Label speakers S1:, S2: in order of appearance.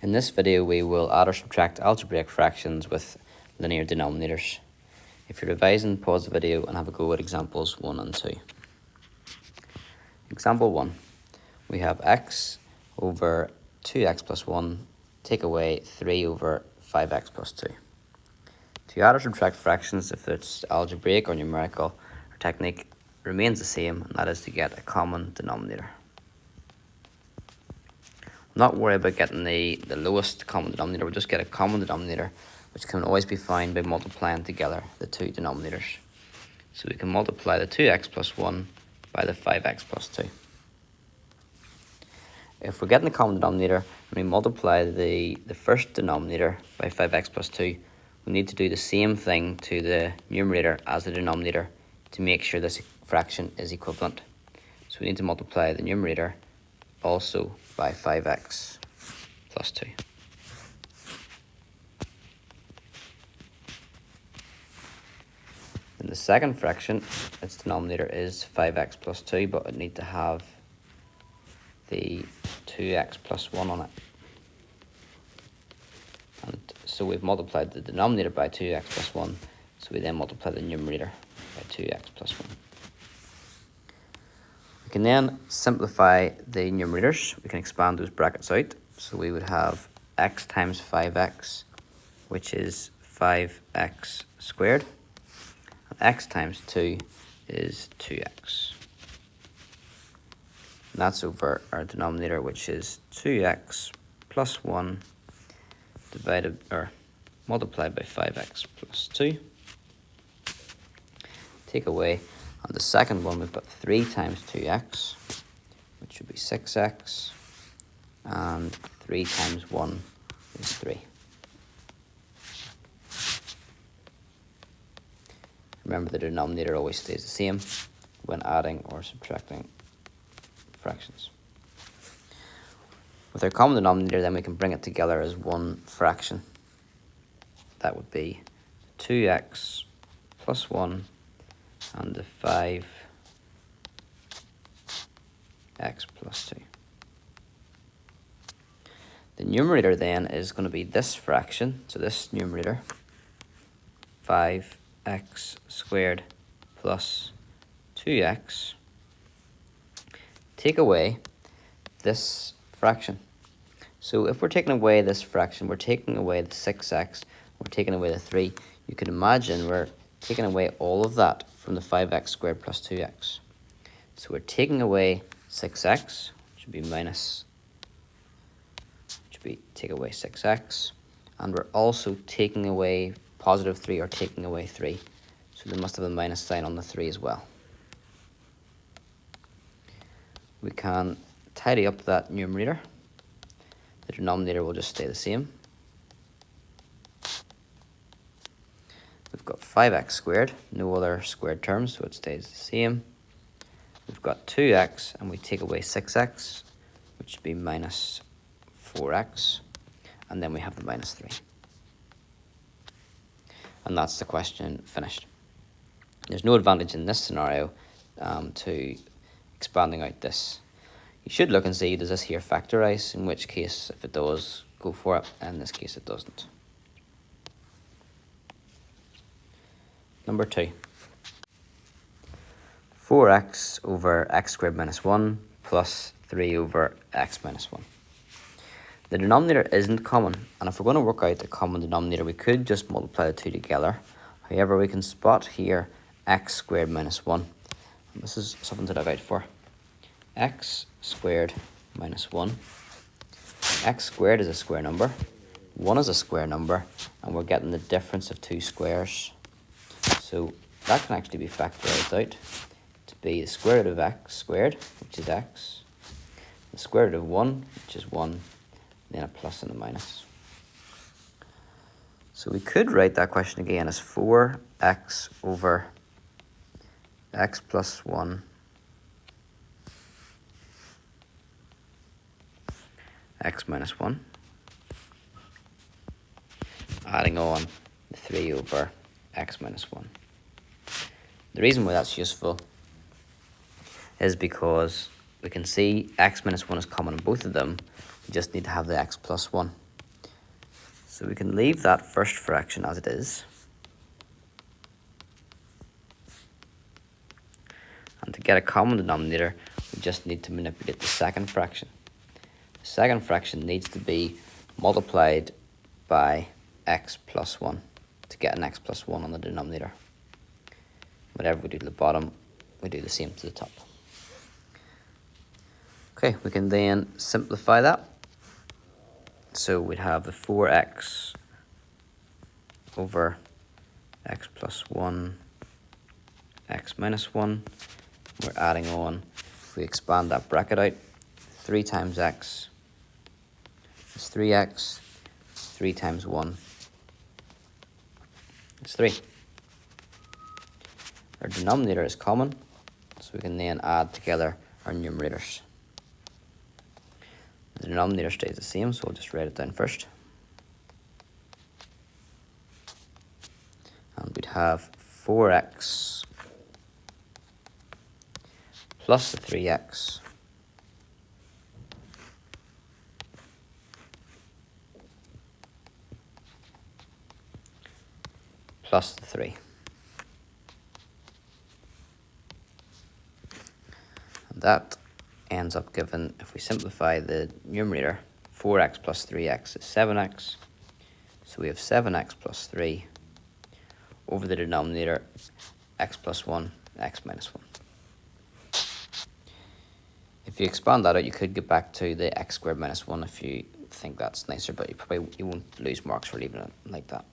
S1: In this video, we will add or subtract algebraic fractions with linear denominators. If you're revising, pause the video and have a go at examples 1 and 2. Example 1. We have x over 2x plus 1, take away 3 over 5x plus 2. To add or subtract fractions, if it's algebraic or numerical, our technique remains the same, and that is to get a common denominator. Not worry about getting the lowest common denominator, we'll just get a common denominator which can always be found by multiplying together the two denominators. So we can multiply the 2x plus 1 by the 5x plus 2. If we're getting the common denominator and we multiply the first denominator by 5x plus 2, we need to do the same thing to the numerator as the denominator to make sure this fraction is equivalent. So we need to multiply the numerator also by 5x plus 2. In the second fraction, its denominator is 5x plus 2, but it needs to have the 2x plus 1 on it. And so we've multiplied the denominator by 2x plus 1, so we then multiply the numerator by 2x plus 1. We can then simplify the numerators. We can expand those brackets out. So we would have x times 5x, which is 5x squared. And x times 2 is 2x. And that's over our denominator, which is 2x plus 1 divided or multiplied by 5x plus 2. Take away. On the second one, we've got 3 times 2x, which would be 6x, and 3 times 1 is 3. Remember, the denominator always stays the same when adding or subtracting fractions. With our common denominator, then we can bring it together as one fraction. That would be 2x plus 1 and the 5x plus 2. The numerator then is going to be this fraction, so this numerator, 5x squared plus 2x. Take away this fraction. So if we're taking away this fraction, we're taking away the 6x, we're taking away the 3. You can imagine we're taking away all of that from the 5x squared plus 2x. So we're taking away 6x, take away 6x, and we're also taking away positive 3 or taking away 3. So there must have a minus sign on the 3 as well. We can tidy up that numerator. The denominator will just stay the same. We've got 5x squared, no other squared terms, so it stays the same. We've got 2x, and we take away 6x, which would be minus 4x, and then we have the minus 3. And that's the question finished. There's no advantage in this scenario to expanding out this. You should look and see, does this here factorize? In which case, if it does, go for it. In this case, it doesn't. Number 2. 4x over x squared minus 1 plus 3 over x minus 1. The denominator isn't common, and if we're going to work out the common denominator, we could just multiply the two together. However, we can spot here x squared minus 1. And this is something to look out for. X squared minus 1. X squared is a square number. 1 is a square number, and we're getting the difference of two squares. So that can actually be factorized out to be the square root of x squared, which is x, the square root of 1, which is 1, then a plus and a minus. So we could write that question again as 4x over x plus 1 x minus 1, adding on the 3 over x minus 1. The reason why that's useful is because we can see x minus 1 is common in both of them. We just need to have the x plus 1. So we can leave that first fraction as it is. And to get a common denominator, we just need to manipulate the second fraction. The second fraction needs to be multiplied by x plus 1 to get an x plus 1 on the denominator. Whatever we do to the bottom, we do the same to the top. Okay, we can then simplify that. So we'd have the 4x over x plus 1, x minus 1. We're adding on, if we expand that bracket out, 3 times x is 3x, 3 times 1 is 3. Our denominator is common, so we can then add together our numerators. The denominator stays the same, so we'll just write it down first. And we'd have 4x plus the 3x plus the 3. And that ends up given, if we simplify the numerator, 4x plus 3x is 7x. So we have 7x plus 3 over the denominator, x plus 1, x minus 1. If you expand that out, you could get back to the x squared minus 1 if you think that's nicer, but you won't lose marks for leaving it like that.